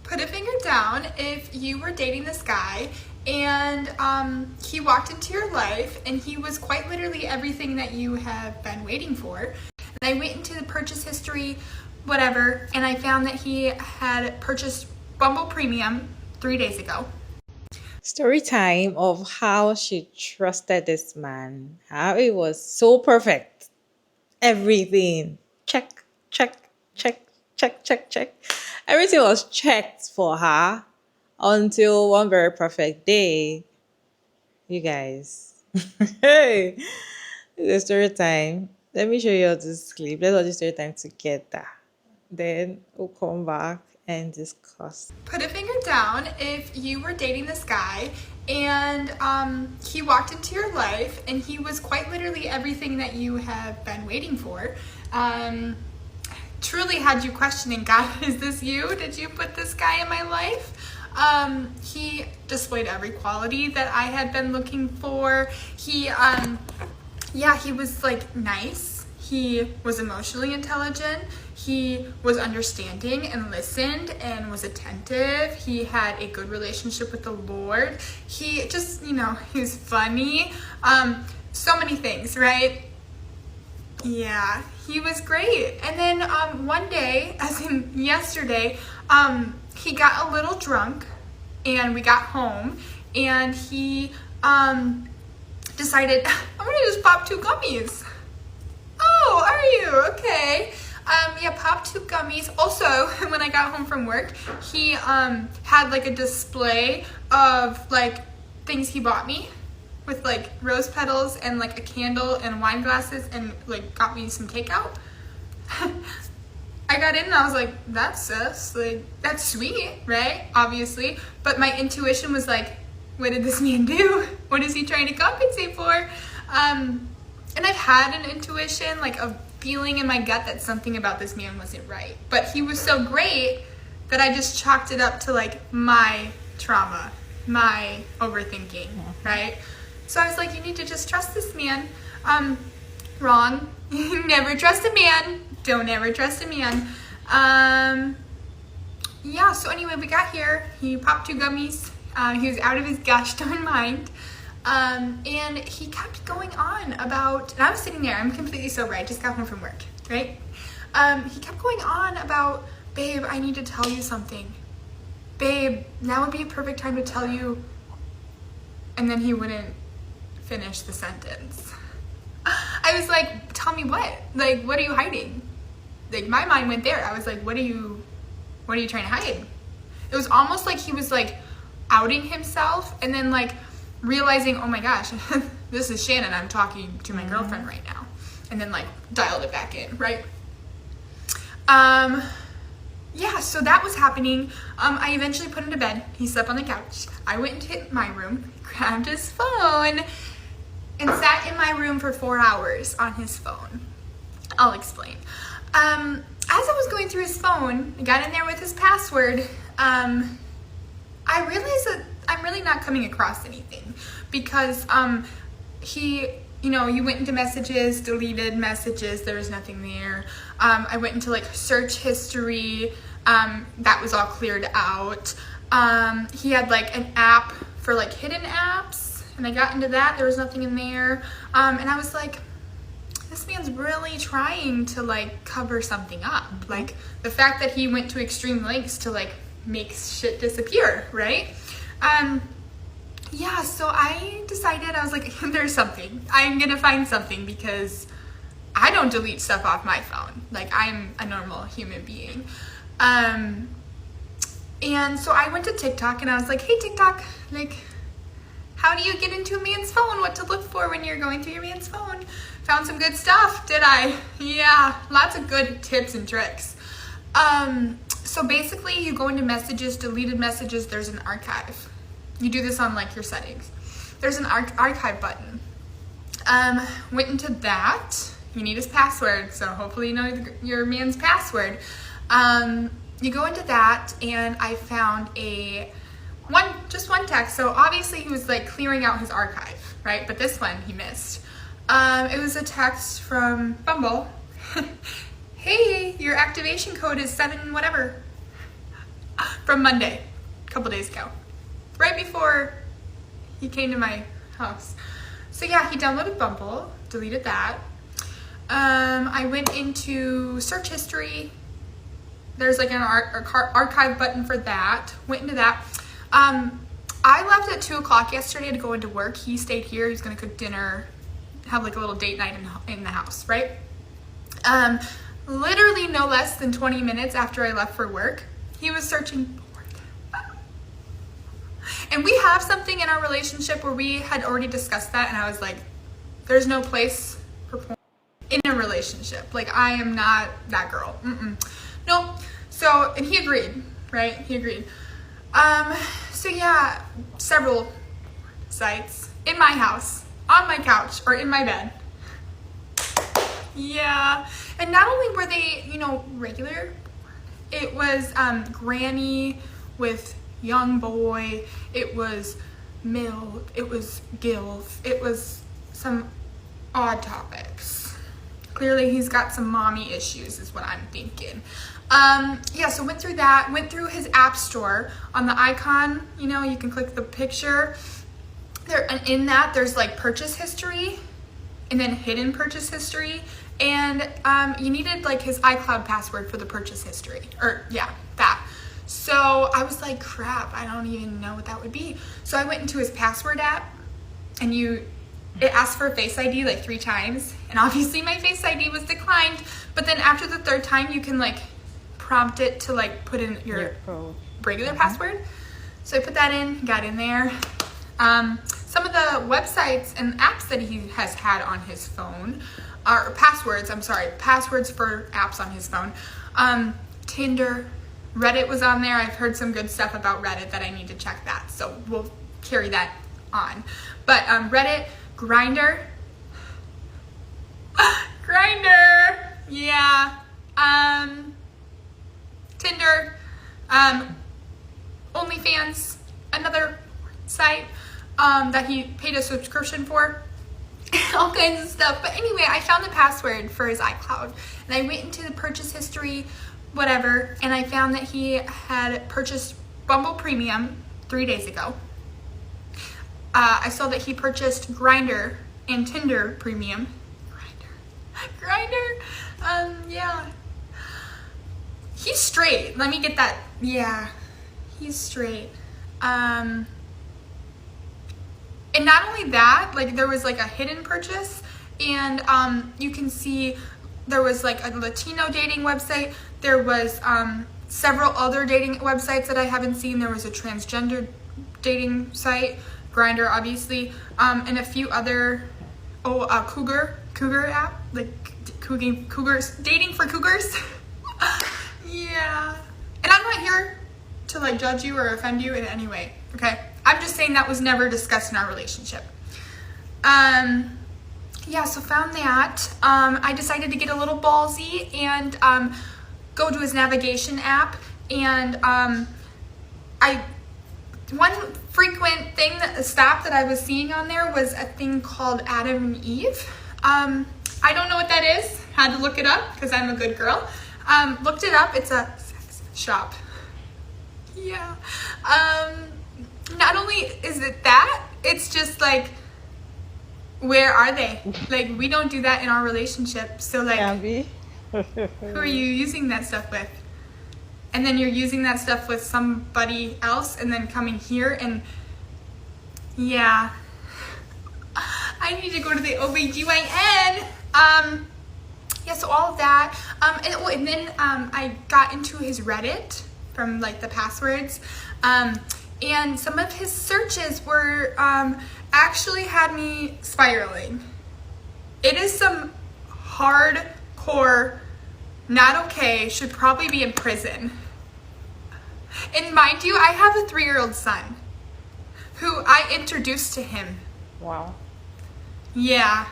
Put a finger down if you were dating this guy and he walked into your life and he was quite literally everything that you have been waiting for. And I went into the purchase history, whatever, and I found that he had purchased Bumble Premium 3 days ago. Story time of how she trusted this man, how it was so perfect. Everything. Check, check, check, check, check, check. Everything was checked for her until one very perfect day. You guys. Hey, it's story time. Let me show you all this clip. Let's watch the story time together. Then we'll come back and discuss. Put a finger down if you were dating this guy and he walked into your life and he was quite literally everything that you have been waiting for. Truly had you questioning, God, is this you? Did you put this guy in my life? He displayed every quality that I had been looking for. He was like nice. He was emotionally intelligent. He was understanding and listened and was attentive. He had a good relationship with the Lord. He just, he was funny. So many things, right? Yeah, he was great. And then one day, as in yesterday, he got a little drunk and we got home and he decided, I'm gonna just pop 2 gummies. Oh, are you? Okay. Pop 2 gummies. Also, when I got home from work, he had like a display of like things he bought me with like rose petals and like a candle and wine glasses and like got me some takeout. I got in and I was like, that's sus, like that's sweet, right? Obviously. But my intuition was like, what did this man do? What is he trying to compensate for? And I've had an intuition, like a feeling in my gut that something about this man wasn't right. But he was so great that I just chalked it up to like my trauma, my overthinking, right? So I was like, you need to just trust this man. Wrong. Never trust a man. Don't ever trust a man. So anyway, we got here. He popped 2 gummies. He was out of his gosh darn mind. And he kept going on about, and I was sitting there, I'm completely sober, I just got home from work, right? He kept going on about, babe, I need to tell you something. Babe, now would be a perfect time to tell you. And then he wouldn't finish the sentence. I was like, tell me what? Like, what are you hiding? Like, my mind went there. I was like, what are you trying to hide? It was almost like he was like outing himself and then like realizing, oh my gosh, this is Shannon, I'm talking to my girlfriend right now. And then like dialed it back in, right? So that was happening. I eventually put him to bed. He slept on the couch. I went into my room, grabbed his phone, and sat in my room for 4 hours on his phone. I'll explain. As I was going through his phone, I got in there with his password, I realized that I'm really not coming across anything because you went into messages, deleted messages, there was nothing there. I went into like search history, that was all cleared out. He had like an app for like hidden apps, and I got into that, there was nothing in there. And I was like, this man's really trying to like cover something up. Like the fact that he went to extreme lengths to like make shit disappear, right? So I decided, I was like, there's something. I'm gonna find something because I don't delete stuff off my phone. Like, I'm a normal human being. And so I went to TikTok and I was like, hey TikTok, like, how do you get into a man's phone? What to look for when you're going through your man's phone? Found some good stuff, did I? Yeah, lots of good tips and tricks. So basically you go into messages, deleted messages, there's an archive. You do this on like your settings. There's an archive button. Went into that. You need his password, so hopefully you know your man's password. You go into that and I found just one text. So obviously he was like clearing out his archive, right? But this one he missed. It was a text from Bumble. Hey, your activation code is 7 whatever. from Monday, a couple days ago, right before he came to my house. So yeah, he downloaded Bumble, deleted that. I went into search history. There's like an archive button for that. Went into that. I left at 2 o'clock yesterday to go into work. He stayed here. He was gonna cook dinner, have like a little date night in the house, right? Literally no less than 20 minutes after I left for work, he was searching porn. And we have something in our relationship where we had already discussed that, and I was like, there's no place for porn in a relationship. Like, I am not that girl. Nope. So, and he agreed, right? He agreed. So yeah, several sites in my house, on my couch, or in my bed. Yeah. And not only were they, you know, regular, it was granny with young boy, it was MILF, it was GILF, it was some odd topics. Clearly he's got some mommy issues is what I'm thinking. Yeah, so went through that, went through his app store. On the icon, you know, you can click the picture. There, and in that, there's like purchase history and then hidden purchase history. And you needed like his iCloud password for the purchase history, or yeah, that. So I was like, crap, I don't even know what that would be. So I went into his password app, and it asked for Face ID like 3 times, and obviously my Face ID was declined. But then after the 3rd time, you can like prompt it to like put in your regular password. So I put that in, got in there. Some of the websites and apps that he has had on his phone are passwords for apps on his phone. Tinder, Reddit was on there. I've heard some good stuff about Reddit that I need to check that. So we'll carry that on. But Reddit, Grindr, yeah. Tinder, OnlyFans, another site that he paid a subscription for. All kinds of stuff. But anyway, I found the password for his iCloud, and I went into the purchase history, whatever, and I found that he had purchased Bumble Premium 3 days ago. I saw that he purchased Grindr and Tinder Premium. Grindr. Yeah. He's straight. Let me get that. Yeah, he's straight. And not only that, like there was like a hidden purchase, and you can see there was like a Latino dating website. There was several other dating websites that I haven't seen. There was a transgender dating site, Grindr obviously, and a few other, cougar app, like cougars, dating for cougars. Yeah. And I'm not here to like judge you or offend you in any way, okay? I'm just saying that was never discussed in our relationship. Yeah, so found that. I decided to get a little ballsy and go to his navigation app, and one frequent stop that I was seeing on there was a thing called Adam and Eve. I don't know what that is. Had to look it up because I'm a good girl. Looked it up. It's a sex shop. Yeah. Not only is it that, it's just like, where are they? Like, we don't do that in our relationship. So like, who are you using that stuff with? And then you're using that stuff with somebody else and then coming here, and yeah. I need to go to the OBGYN. Yeah, so all of that. And then I got into his Reddit from like the passwords. And some of his searches were actually had me spiraling. It is some hardcore, not okay, should probably be in prison. And mind you, I have a 3-year-old son who I introduced to him. Wow. Yeah.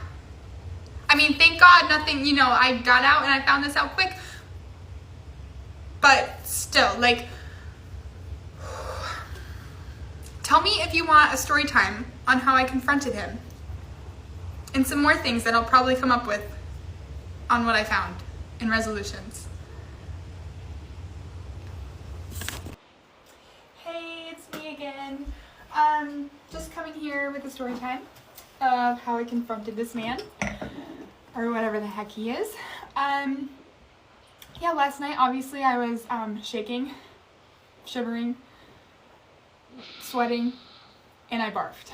I mean, thank God nothing, I got out and I found this out quick. But still, like, tell me if you want a story time on how I confronted him. And some more things that I'll probably come up with on what I found in resolutions. Just coming here with a story time of how I confronted this man, or whatever the heck he is. Yeah, last night, obviously, I was shaking, shivering, sweating, and I barfed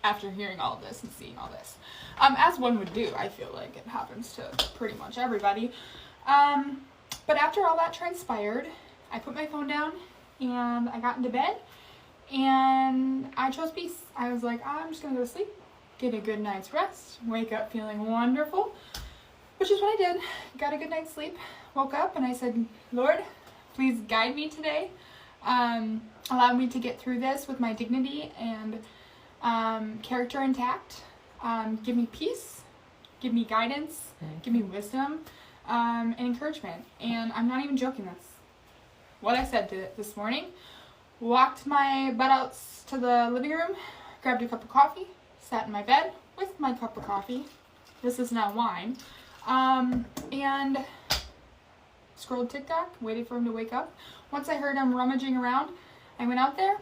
after hearing all of this and seeing all this. As one would do, I feel like it happens to pretty much everybody. But after all that transpired, I put my phone down and I got into bed and I chose peace. I was like, I'm just gonna go to sleep, get a good night's rest, wake up feeling wonderful, which is what I did. Got a good night's sleep, woke up and I said, Lord, please guide me today. Allow me to get through this with my dignity and character intact. Give me peace, give me guidance, give me wisdom, and encouragement. And I'm not even joking, that's what I said this morning. Walked my butt out to the living room, grabbed a cup of coffee, sat in my bed with my cup of coffee. This is now wine. And scrolled TikTok, waited for him to wake up. Once I heard him rummaging around, I went out there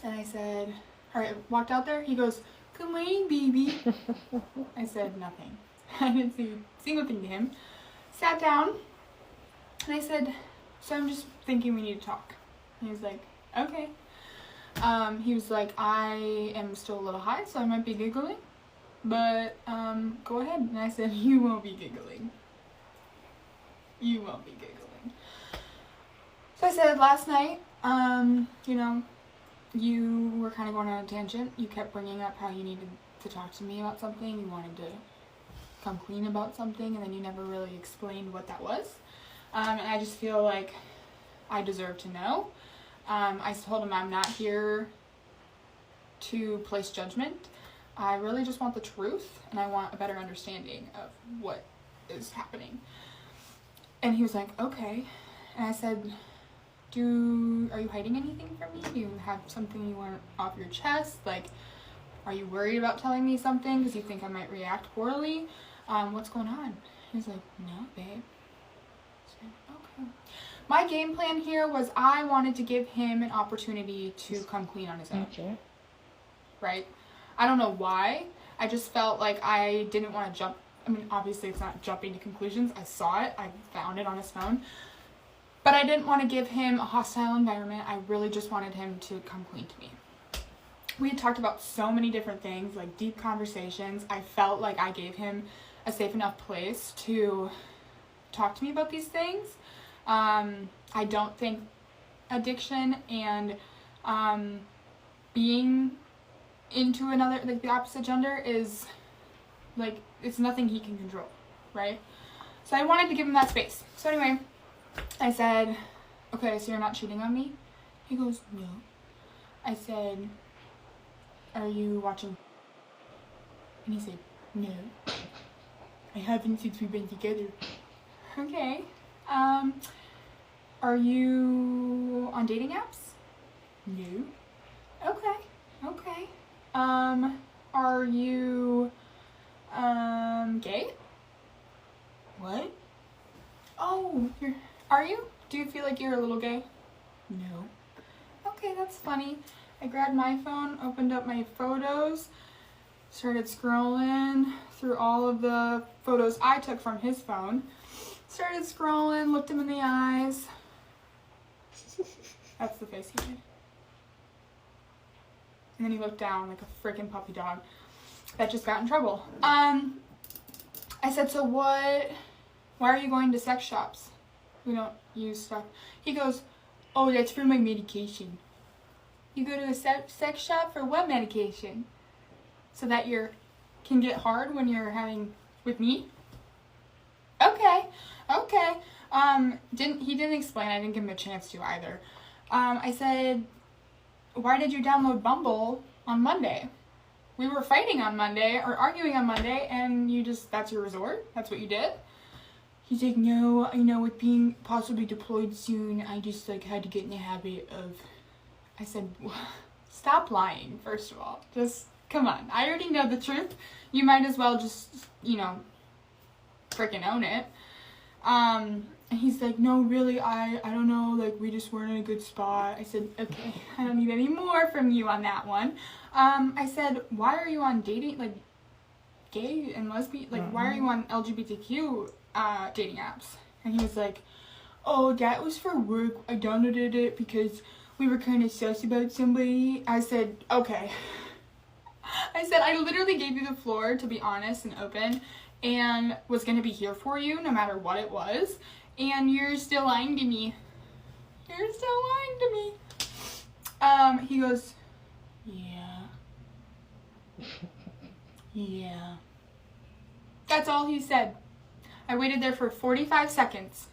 and I said, I walked out there. He goes, "Good morning, baby." I said nothing. I didn't say a single thing to him. Sat down and I said, "So I'm just thinking we need to talk." And he was like, "Okay." He was like, "I am still a little high, so I might be giggling, but go ahead." And I said, "You won't be giggling. You won't be giggling." So I said, last night, you were kind of going on a tangent. You kept bringing up how you needed to talk to me about something. You wanted to come clean about something, and then you never really explained what that was. And I just feel like I deserve to know. I told him I'm not here to place judgment. I really just want the truth, and I want a better understanding of what is happening. And he was like, "Okay." And I said, are you hiding anything from me? Do you have something you want off your chest? Like, are you worried about telling me something because you think I might react poorly? What's going on? He's like, "No, babe." I said, "Okay." My game plan here was I wanted to give him an opportunity to come clean on his own. Okay. Right? I don't know why. I just felt like I didn't want to jump. I mean, obviously it's not jumping to conclusions. I saw it. I found it on his phone. But I didn't want to give him a hostile environment. I really just wanted him to come clean to me. We had talked about so many different things, like deep conversations. I felt like I gave him a safe enough place to talk to me about these things. I don't think addiction and being into another, like the opposite gender, is like, it's nothing he can control, right? So I wanted to give him that space. So anyway, I said, "Okay, so you're not cheating on me?" He goes, "No." I said, "Are you watching?" And he said, "No. I haven't since we've been together." Okay. Are you on dating apps? No. Okay. Are you gay? What? Oh, are you? Do you feel like you're a little gay? No. Okay, that's funny. I grabbed my phone, opened up my photos, started scrolling through all of the photos I took from his phone. Started scrolling, looked him in the eyes. That's the face he made. And then he looked down like a freaking puppy dog that just got in trouble. I said, "So why are you going to sex shops? We don't use stuff." He goes, "Oh, that's for my medication." You go to a sex shop for what medication? So that you can get hard when you're having with me? Okay. He didn't explain. I didn't give him a chance to either. I said, "Why did you download Bumble on Monday? We were fighting on Monday or arguing on Monday, and that's your resort? That's what you did?" He's like, "No, with being possibly deployed soon, I just had to get in the habit of." I said, "Stop lying, first of all. Just, come on. I already know the truth. You might as well just, freaking own it." And he's like, no, really, I don't know, like, we just weren't in a good spot. I said, okay, I don't need any more from you on that one. I said, why are you on dating, like, gay and lesbian, like, why are you on LGBTQ dating apps? And he was like, oh, that was for work. I downloaded it because we were kind of sus about somebody. I said, okay. I said, I literally gave you the floor to be honest and open and was going to be here for you no matter what it was. And you're still lying to me. You're still lying to me. He goes, yeah. Yeah. That's all he said. I waited there for 45 seconds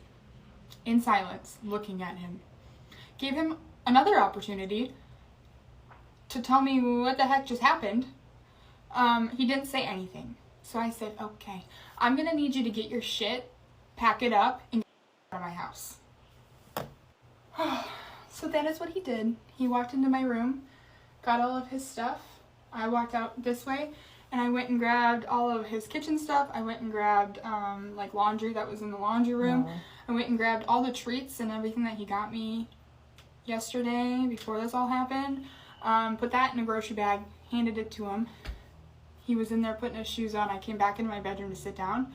in silence, looking at him. Gave him another opportunity to tell me what the heck just happened. He didn't say anything. So I said, okay, I'm going to need you to get your shit, pack it up, and get out of my house. So that is what he did. He walked into my room, got all of his stuff. I walked out this way, and I went and grabbed all of his kitchen stuff. I went and grabbed like laundry that was in the laundry room. I went and grabbed all the treats and everything that he got me yesterday before this all happened. Put that in a grocery bag, handed it to him. He was in there putting his shoes on. I came back into my bedroom to sit down.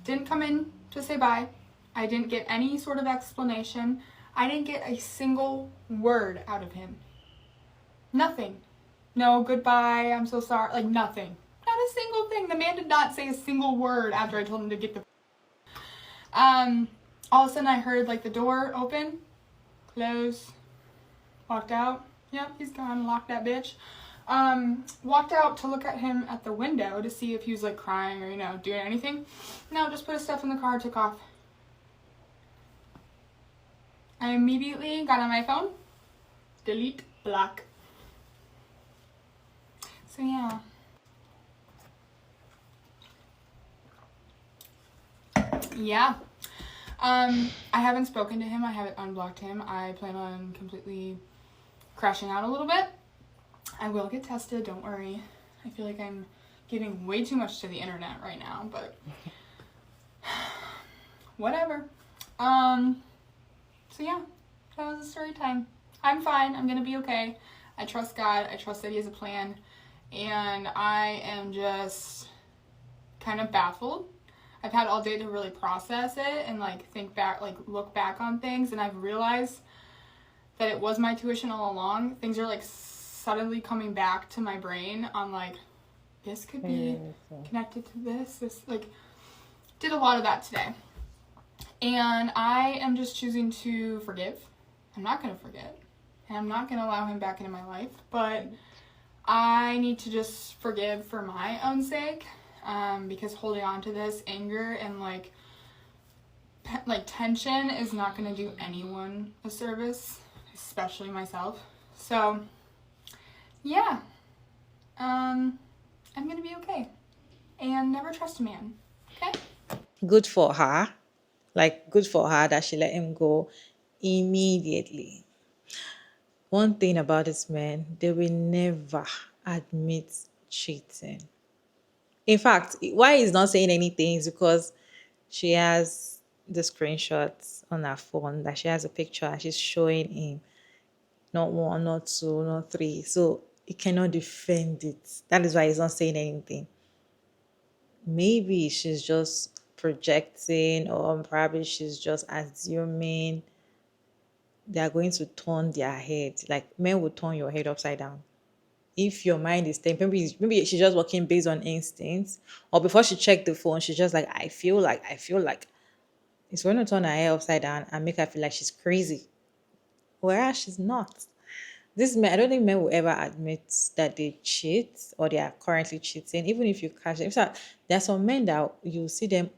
Didn't come in to say bye. I didn't get any sort of explanation. I didn't get a single word out of him. Nothing. No goodbye, I'm so sorry, like nothing. Not a single thing. The man did not say a single word after I told him to get the all of a sudden I heard like the door open, close, walked out. Yep, he's gone, locked that bitch. Walked out to look at him at the window to see if he was like crying or, you know, doing anything. No, just put his stuff in the car, took off. I immediately got on my phone, delete, block. So yeah. Yeah. I haven't spoken to him. I haven't unblocked him. I plan on completely crashing out a little bit. I will get tested, don't worry. I feel like I'm giving way too much to the internet right now, but whatever. So yeah, that was the story time. I'm fine. I'm gonna be okay. I trust God. I trust that He has a plan. And I am just kind of baffled. I've had all day to really process it and like think back, like look back on things. And I've realized that it was my tuition all along. Things are like suddenly coming back to my brain on like, this could be connected to this. This like, did a lot of that today. And I am just choosing to forgive. I'm not going to forget. And I'm not going to allow him back into my life. But I need to just forgive for my own sake. Because holding on to this anger and like tension is not going to do anyone a service, especially myself. So yeah, I'm going to be okay. And never trust a man. Okay? Good for her. Like, good for her that she let him go immediately. One thing about this man, they will never admit cheating. In fact, why he's not saying anything is because she has the screenshots on her phone that she has a picture and she's showing him not one, not two, not three. So he cannot defend it. That is why he's not saying anything. Maybe she's just projecting, or probably she's just assuming they are going to turn their head. Like men will turn your head upside down. If your mind is thinking, maybe she's just working based on instincts, or before she checked the phone, she's just like, I feel like it's going to turn her head upside down and make her feel like she's crazy. Whereas she's not. This men, I don't think men will ever admit that they cheat or they are currently cheating, even if you catch them. In fact, there are some men that you see them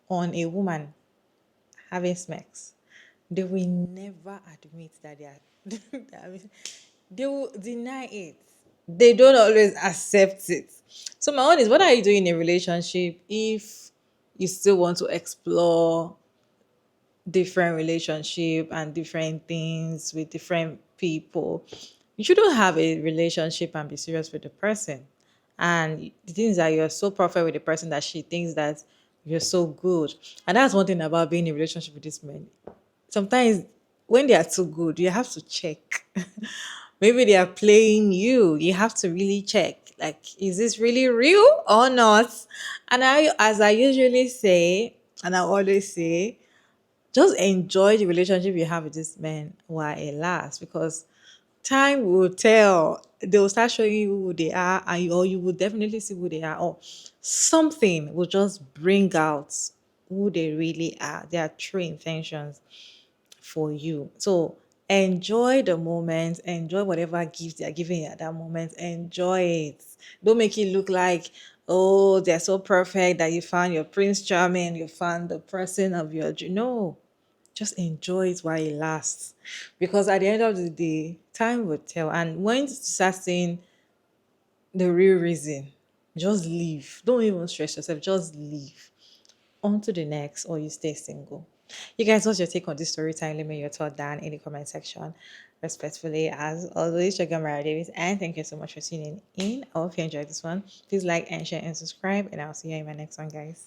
on a woman having sex. They will never admit that they are. They will deny it. They don't always accept it. So my own is, what are you doing in a relationship if you still want to explore different relationship and different things with different people? You shouldn't have a relationship and be serious with the person. And the thing is that you're so perfect with the person that she thinks that You're so good. And that's one thing about being in a relationship with this man. Sometimes when they are too good, you have to check. Maybe they are playing you. You have to really check. Like, is this really real or not? And as I usually say, and I always say, just enjoy the relationship you have with this man while it lasts, because time will tell. They will start showing you who they are, and or you will definitely see who they are, or something will just bring out who they really are, their true intentions for you. So enjoy the moment, enjoy whatever gifts they're giving you at that moment, enjoy it. Don't make it look like, oh, they're so perfect that you found your prince charming, you found the person of your dream. No, just enjoy it while it lasts. Because at the end of the day, time will tell. And when you start seeing the real reason, just leave. Don't even stress yourself, just leave. On to the next, or you stay single. You guys, what's your take on this story time? Let me know your thought down in the comment section. Respectfully, as always, your girl Mara Davis, and thank you so much for tuning in. I hope you enjoyed this one. Please like and share and subscribe, and I'll see you in my next one, guys.